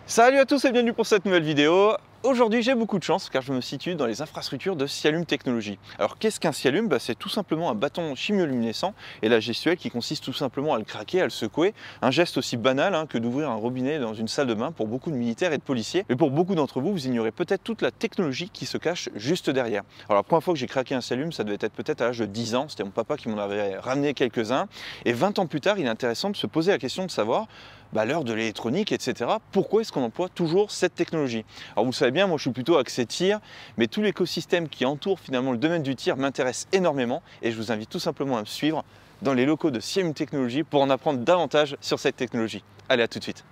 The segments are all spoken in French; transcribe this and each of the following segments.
Salut à tous et bienvenue pour cette nouvelle vidéo. Aujourd'hui j'ai beaucoup de chance car je me situe dans les infrastructures de Sialum Technologies. Alors qu'est-ce qu'un Sialum? C'est tout simplement un bâton chimioluminescent et la gestuelle qui consiste tout simplement à le craquer, à le secouer. Un geste aussi banal que d'ouvrir un robinet dans une salle de bain pour beaucoup de militaires et de policiers. Mais pour beaucoup d'entre vous, vous ignorez peut-être toute la technologie qui se cache juste derrière. Alors la première fois que j'ai craqué un Sialum, ça devait être peut-être à l'âge de 10 ans. C'était mon papa qui m'en avait ramené quelques-uns. Et 20 ans plus tard, il est intéressant de se poser la question de savoir l'heure de l'électronique, etc. Pourquoi est-ce qu'on emploie toujours cette technologie? Alors vous savez bien, moi je suis plutôt axé tir, mais tout l'écosystème qui entoure finalement le domaine du tir m'intéresse énormément et je vous invite tout simplement à me suivre dans les locaux de Sialum Technologies pour en apprendre davantage sur cette technologie. Allez, à tout de suite.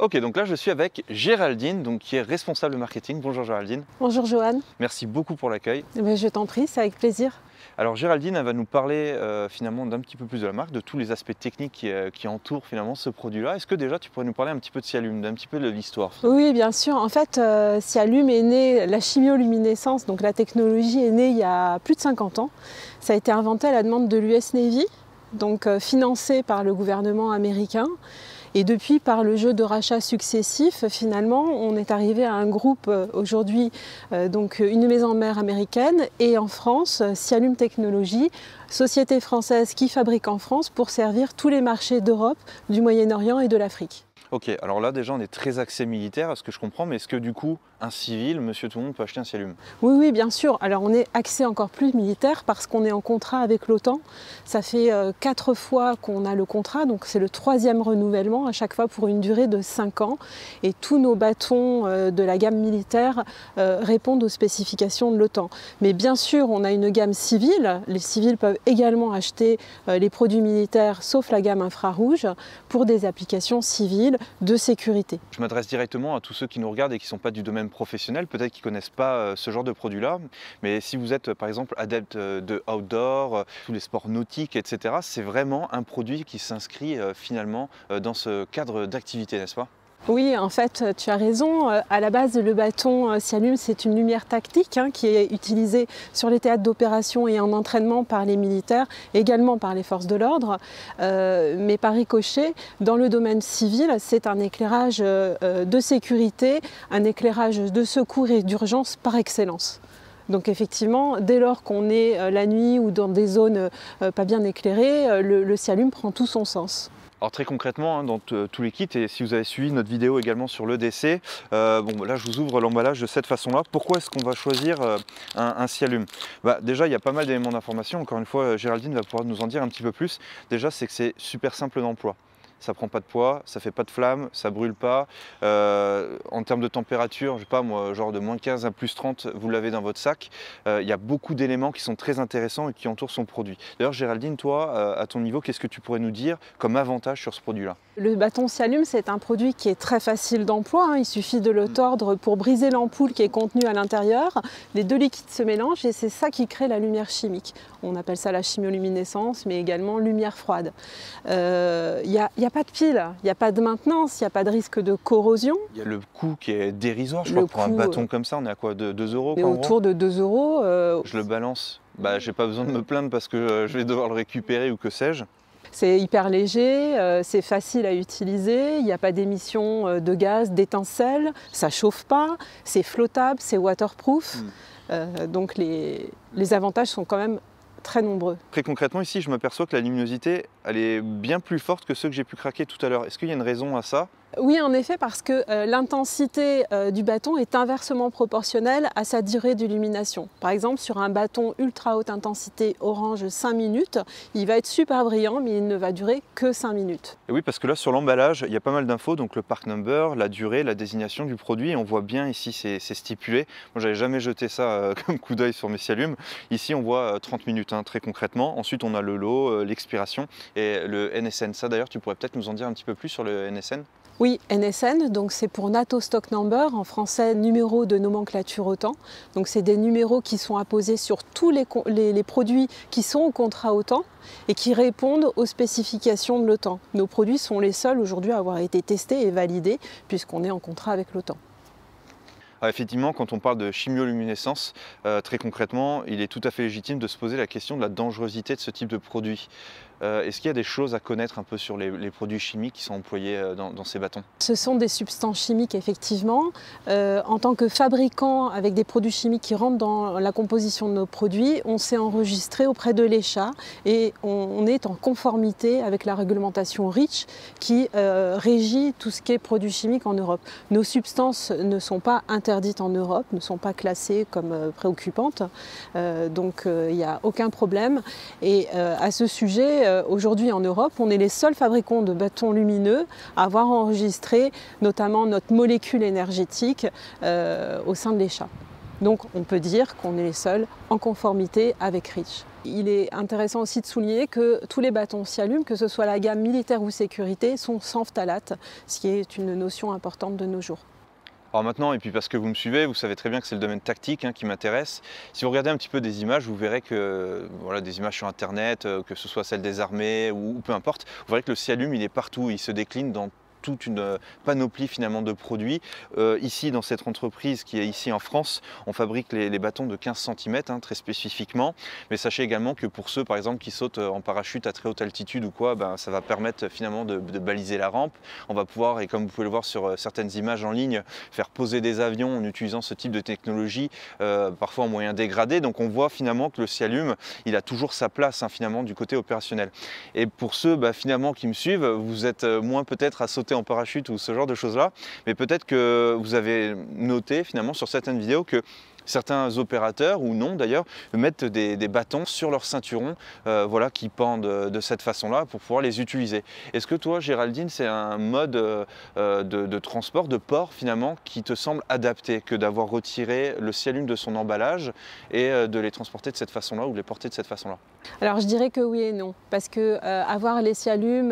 Ok, donc là je suis avec Géraldine, qui est responsable marketing. Bonjour Géraldine. Bonjour Johan. Merci beaucoup pour l'accueil. Je t'en prie, c'est avec plaisir. Alors Géraldine, elle va nous parler finalement d'un petit peu plus de la marque, de tous les aspects techniques qui entourent finalement ce produit-là. Est-ce que déjà tu pourrais nous parler un petit peu de Sialum, d'un petit peu de l'histoire? Oui, bien sûr. En fait, Sialum est né, la chimioluminescence, donc la technologie est née il y a plus de 50 ans. Ça a été inventé à la demande de l'US Navy, donc financé par le gouvernement américain. Et depuis, par le jeu de rachats successifs, finalement, on est arrivé à un groupe aujourd'hui, donc une maison mère américaine, et en France, Sialum Technologies, société française qui fabrique en France pour servir tous les marchés d'Europe, du Moyen-Orient et de l'Afrique. Ok, alors là déjà on est très axé militaire, à ce que je comprends, mais est-ce que du coup un civil, monsieur tout le monde peut acheter un Sialum? Oui, oui, bien sûr. Alors on est axé encore plus militaire parce qu'on est en contrat avec l'OTAN. Ça fait 4 fois qu'on a le contrat, donc c'est le 3e renouvellement à chaque fois pour une durée de 5 ans. Et tous nos bâtons de la gamme militaire répondent aux spécifications de l'OTAN. Mais bien sûr, on a une gamme civile. Les civils peuvent également acheter les produits militaires, sauf la gamme infrarouge, pour des applications civiles de sécurité. Je m'adresse directement à tous ceux qui nous regardent et qui ne sont pas du domaine professionnel, peut-être qu'ils ne connaissent pas ce genre de produit-là, mais si vous êtes par exemple adepte de outdoor, tous les sports nautiques, etc., c'est vraiment un produit qui s'inscrit finalement dans ce cadre d'activité, n'est-ce pas? Oui, en fait, tu as raison. À la base, le bâton Sialum, c'est une lumière tactique qui est utilisée sur les théâtres d'opération et en entraînement par les militaires, également par les forces de l'ordre. Mais par ricochet, dans le domaine civil, c'est un éclairage de sécurité, un éclairage de secours et d'urgence par excellence. Donc effectivement, dès lors qu'on est la nuit ou dans des zones pas bien éclairées, le Sialum prend tout son sens. Alors très concrètement, dans tous les kits, et si vous avez suivi notre vidéo également sur l'EDC, là je vous ouvre l'emballage de cette façon-là. Pourquoi est-ce qu'on va choisir un Sialum? Déjà, il y a pas mal d'éléments d'information. Encore une fois, Géraldine va pouvoir nous en dire un petit peu plus. Déjà, c'est que c'est super simple d'emploi. Ça prend pas de poids, ça fait pas de flamme, ça brûle pas. En termes de température, je sais pas moi, genre de moins 15 à plus 30, vous l'avez dans votre sac. Il y a beaucoup d'éléments qui sont très intéressants et qui entourent son produit. D'ailleurs, Géraldine, toi, à ton niveau, qu'est-ce que tu pourrais nous dire comme avantage sur ce produit-là? Le bâton Sialum, c'est un produit qui est très facile d'emploi. Il suffit de le tordre pour briser l'ampoule qui est contenue à l'intérieur. Les deux liquides se mélangent et c'est ça qui crée la lumière chimique. On appelle ça la chimioluminescence, mais également lumière froide. Il n'y a pas de pile, il n'y a pas de maintenance, il n'y a pas de risque de corrosion. Il y a le coût qui est dérisoire, je crois que pour un bâton comme ça, on est à quoi, de 2 euros? Autour de 2 euros. Je le balance, j'ai pas besoin de me plaindre parce que je vais devoir le récupérer ou que sais-je. C'est hyper léger, c'est facile à utiliser, il n'y a pas d'émissions de gaz, d'étincelles, ça ne chauffe pas, c'est flottable, c'est waterproof. Donc les avantages sont quand même très nombreux. Très concrètement ici, je m'aperçois que la luminosité, elle est bien plus forte que ceux que j'ai pu craquer tout à l'heure. Est-ce qu'il y a une raison à ça? Oui, en effet, parce que l'intensité du bâton est inversement proportionnelle à sa durée d'illumination. Par exemple, sur un bâton ultra haute intensité orange 5 minutes, il va être super brillant, mais il ne va durer que 5 minutes. Et oui, parce que là, sur l'emballage, il y a pas mal d'infos, donc le part number, la durée, la désignation du produit, et on voit bien ici, c'est stipulé. Moi, j'avais jamais jeté ça comme coup d'œil sur mes Sialum. Ici, on voit 30 minutes, très concrètement. Ensuite, on a le lot, l'expiration et le NSN. Ça, d'ailleurs, tu pourrais peut-être nous en dire un petit peu plus sur le NSN? Oui, NSN, donc c'est pour NATO Stock Number, en français numéro de nomenclature OTAN. Donc c'est des numéros qui sont apposés sur tous les produits qui sont au contrat OTAN et qui répondent aux spécifications de l'OTAN. Nos produits sont les seuls aujourd'hui à avoir été testés et validés puisqu'on est en contrat avec l'OTAN. Effectivement, quand on parle de chimioluminescence, très concrètement, il est tout à fait légitime de se poser la question de la dangerosité de ce type de produit. Est-ce qu'il y a des choses à connaître un peu sur les produits chimiques qui sont employés dans ces bâtons? Ce sont des substances chimiques, effectivement. En tant que fabricant avec des produits chimiques qui rentrent dans la composition de nos produits, on s'est enregistré auprès de l'ECHA et on est en conformité avec la réglementation REACH qui régit tout ce qui est produits chimiques en Europe. Nos substances ne sont pas interdites en Europe, ne sont pas classées comme préoccupantes, donc il n'y a aucun problème. Et à ce sujet, aujourd'hui en Europe, on est les seuls fabricants de bâtons lumineux à avoir enregistré notamment notre molécule énergétique au sein de l'ECHA. Donc on peut dire qu'on est les seuls en conformité avec REACH. Il est intéressant aussi de souligner que tous les bâtons Sialum, que ce soit la gamme militaire ou sécurité, sont sans phtalate, ce qui est une notion importante de nos jours. Alors maintenant, et puis parce que vous me suivez, vous savez très bien que c'est le domaine tactique qui m'intéresse. Si vous regardez un petit peu des images, vous verrez que, voilà, des images sur internet, que ce soit celles des armées ou peu importe, vous verrez que le Sialum il est partout, il se décline dans toute une panoplie finalement de produits. Ici dans cette entreprise qui est ici en France, on fabrique les bâtons de 15 cm très spécifiquement, mais sachez également que pour ceux par exemple qui sautent en parachute à très haute altitude ou quoi, ça va permettre finalement de baliser la rampe. On va pouvoir, et comme vous pouvez le voir sur certaines images en ligne, faire poser des avions en utilisant ce type de technologie, parfois en moyen dégradé. Donc on voit finalement que le Sialum il a toujours sa place finalement du côté opérationnel. Et pour ceux finalement qui me suivent, vous êtes moins peut-être à sauter en parachute ou ce genre de choses là, mais peut-être que vous avez noté finalement sur certaines vidéos que certains opérateurs, ou non d'ailleurs, mettent des bâtons sur leur ceinturon voilà, qui pendent de cette façon-là pour pouvoir les utiliser. Est-ce que toi, Géraldine, c'est un mode de transport, de port finalement, qui te semble adapté que d'avoir retiré le Sialum de son emballage et de les transporter de cette façon-là ou de les porter de cette façon-là? Alors je dirais que oui et non, parce que avoir les Sialum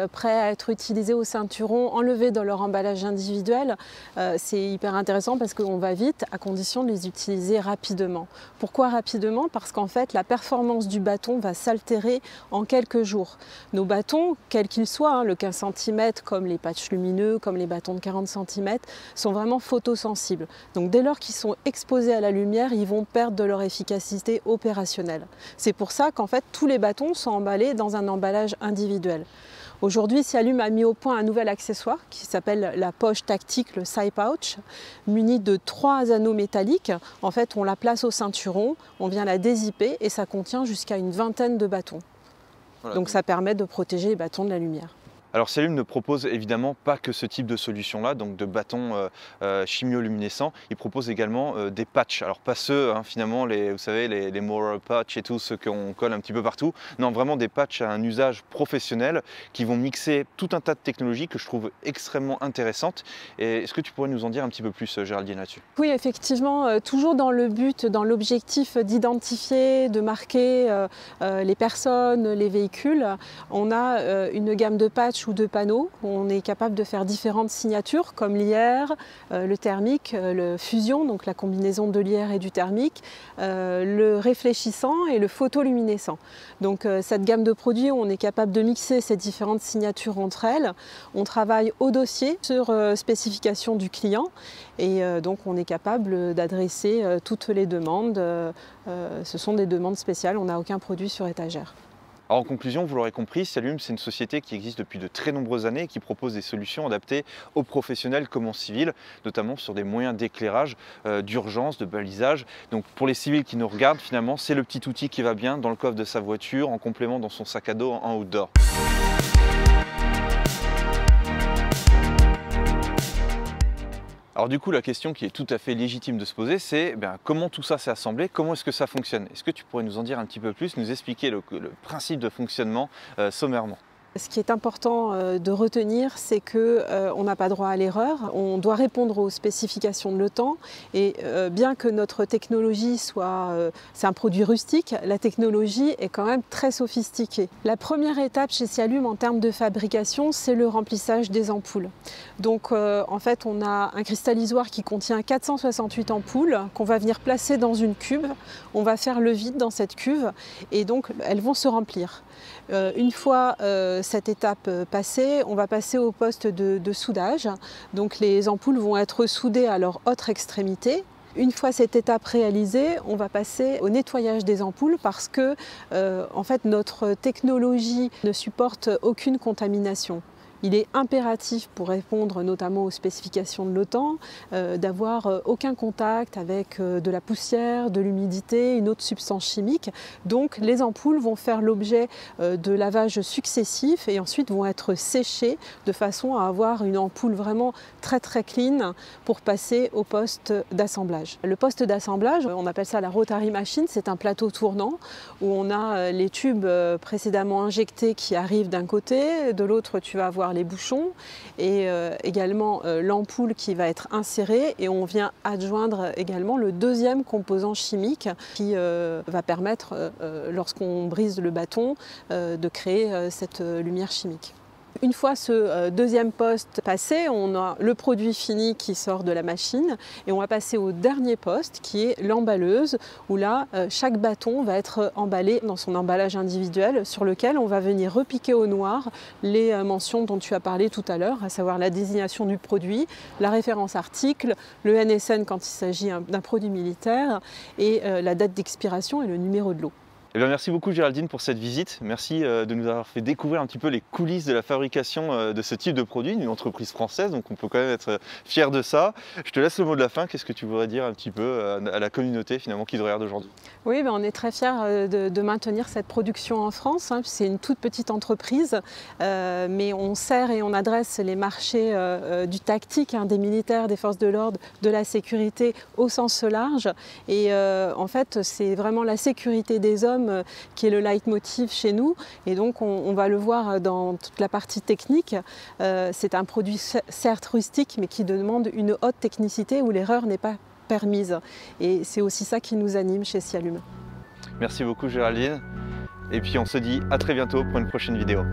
prêts à être utilisés au ceinturon, enlevés dans leur emballage individuel, c'est hyper intéressant parce qu'on va vite, à condition de les utiliser rapidement. Pourquoi rapidement? Parce qu'en fait la performance du bâton va s'altérer en quelques jours. Nos bâtons, quels qu'ils soient, le 15 cm comme les patchs lumineux, comme les bâtons de 40 cm, sont vraiment photosensibles. Donc dès lors qu'ils sont exposés à la lumière, ils vont perdre de leur efficacité opérationnelle. C'est pour ça qu'en fait tous les bâtons sont emballés dans un emballage individuel. Aujourd'hui, Sialum a mis au point un nouvel accessoire qui s'appelle la poche tactique, le side pouch, muni de 3 anneaux métalliques. En fait, on la place au ceinturon, on vient la dézipper et ça contient jusqu'à une vingtaine de bâtons. Voilà. Donc ça permet de protéger les bâtons de la lumière. Alors Sialum ne propose évidemment pas que ce type de solution-là, donc de bâtons chimioluminescents. Il propose également des patchs. Alors pas ceux, finalement, vous savez, les Moral Patch et tout, ceux qu'on colle un petit peu partout. Non, vraiment des patchs à un usage professionnel qui vont mixer tout un tas de technologies que je trouve extrêmement intéressantes. Et est-ce que tu pourrais nous en dire un petit peu plus, Géraldine, là-dessus? Oui, effectivement, toujours dans le but, dans l'objectif d'identifier, de marquer les personnes, les véhicules, on a une gamme de patchs ou de panneaux. On est capable de faire différentes signatures comme l'IR, le thermique, le fusion, donc la combinaison de l'IR et du thermique, le réfléchissant et le photoluminescent. Donc cette gamme de produits, on est capable de mixer ces différentes signatures entre elles. On travaille au dossier sur spécification du client et donc on est capable d'adresser toutes les demandes. Ce sont des demandes spéciales, on n'a aucun produit sur étagère. Alors en conclusion, vous l'aurez compris, Sialum, c'est une société qui existe depuis de très nombreuses années et qui propose des solutions adaptées aux professionnels comme aux civils, notamment sur des moyens d'éclairage, d'urgence, de balisage. Donc pour les civils qui nous regardent, finalement, c'est le petit outil qui va bien dans le coffre de sa voiture, en complément dans son sac à dos en outdoor. Alors du coup, la question qui est tout à fait légitime de se poser, c'est comment tout ça s'est assemblé, comment est-ce que ça fonctionne? Est-ce que tu pourrais nous en dire un petit peu plus, nous expliquer le principe de fonctionnement sommairement? Ce qui est important de retenir, c'est qu'on n'a pas droit à l'erreur, on doit répondre aux spécifications de l'OTAN et bien que notre technologie c'est un produit rustique, la technologie est quand même très sophistiquée. La première étape chez Sialum en termes de fabrication, c'est le remplissage des ampoules. Donc en fait, on a un cristallisoir qui contient 468 ampoules qu'on va venir placer dans une cuve. On va faire le vide dans cette cuve et donc elles vont se remplir. Une fois cette étape passée, on va passer au poste de soudage. Donc les ampoules vont être soudées à leur autre extrémité. Une fois cette étape réalisée, on va passer au nettoyage des ampoules parce que en fait, notre technologie ne supporte aucune contamination. Il est impératif pour répondre notamment aux spécifications de l'OTAN d'avoir aucun contact avec de la poussière, de l'humidité, une autre substance chimique. Donc les ampoules vont faire l'objet de lavages successifs et ensuite vont être séchées de façon à avoir une ampoule vraiment très clean pour passer au poste d'assemblage. Le poste d'assemblage, on appelle ça la rotary machine, c'est un plateau tournant où on a les tubes précédemment injectés qui arrivent d'un côté, de l'autre tu vas avoir les bouchons et également l'ampoule qui va être insérée et on vient adjoindre également le deuxième composant chimique qui va permettre, lorsqu'on brise le bâton, de créer cette lumière chimique. Une fois ce deuxième poste passé, on a le produit fini qui sort de la machine et on va passer au dernier poste qui est l'emballeuse où là, chaque bâton va être emballé dans son emballage individuel sur lequel on va venir repiquer au noir les mentions dont tu as parlé tout à l'heure, à savoir la désignation du produit, la référence article, le NSN quand il s'agit d'un produit militaire et la date d'expiration et le numéro de lot. Eh bien, merci beaucoup Géraldine pour cette visite. Merci de nous avoir fait découvrir un petit peu les coulisses de la fabrication de ce type de produit, d'une entreprise française, donc on peut quand même être fier de ça. Je te laisse le mot de la fin. Qu'est-ce que tu voudrais dire un petit peu à la communauté finalement qui te regarde aujourd'hui? Oui, ben on est très fiers de maintenir cette production en France. Hein. C'est une toute petite entreprise, mais on sert et on adresse les marchés du tactique, hein, des militaires, des forces de l'ordre, de la sécurité au sens large. Et en fait, c'est vraiment la sécurité des hommes qui est le leitmotiv chez nous et donc on va le voir dans toute la partie technique. C'est un produit certes rustique mais qui demande une haute technicité où l'erreur n'est pas permise et c'est aussi ça qui nous anime chez Sialum. Merci beaucoup Géraldine et puis on se dit à très bientôt pour une prochaine vidéo.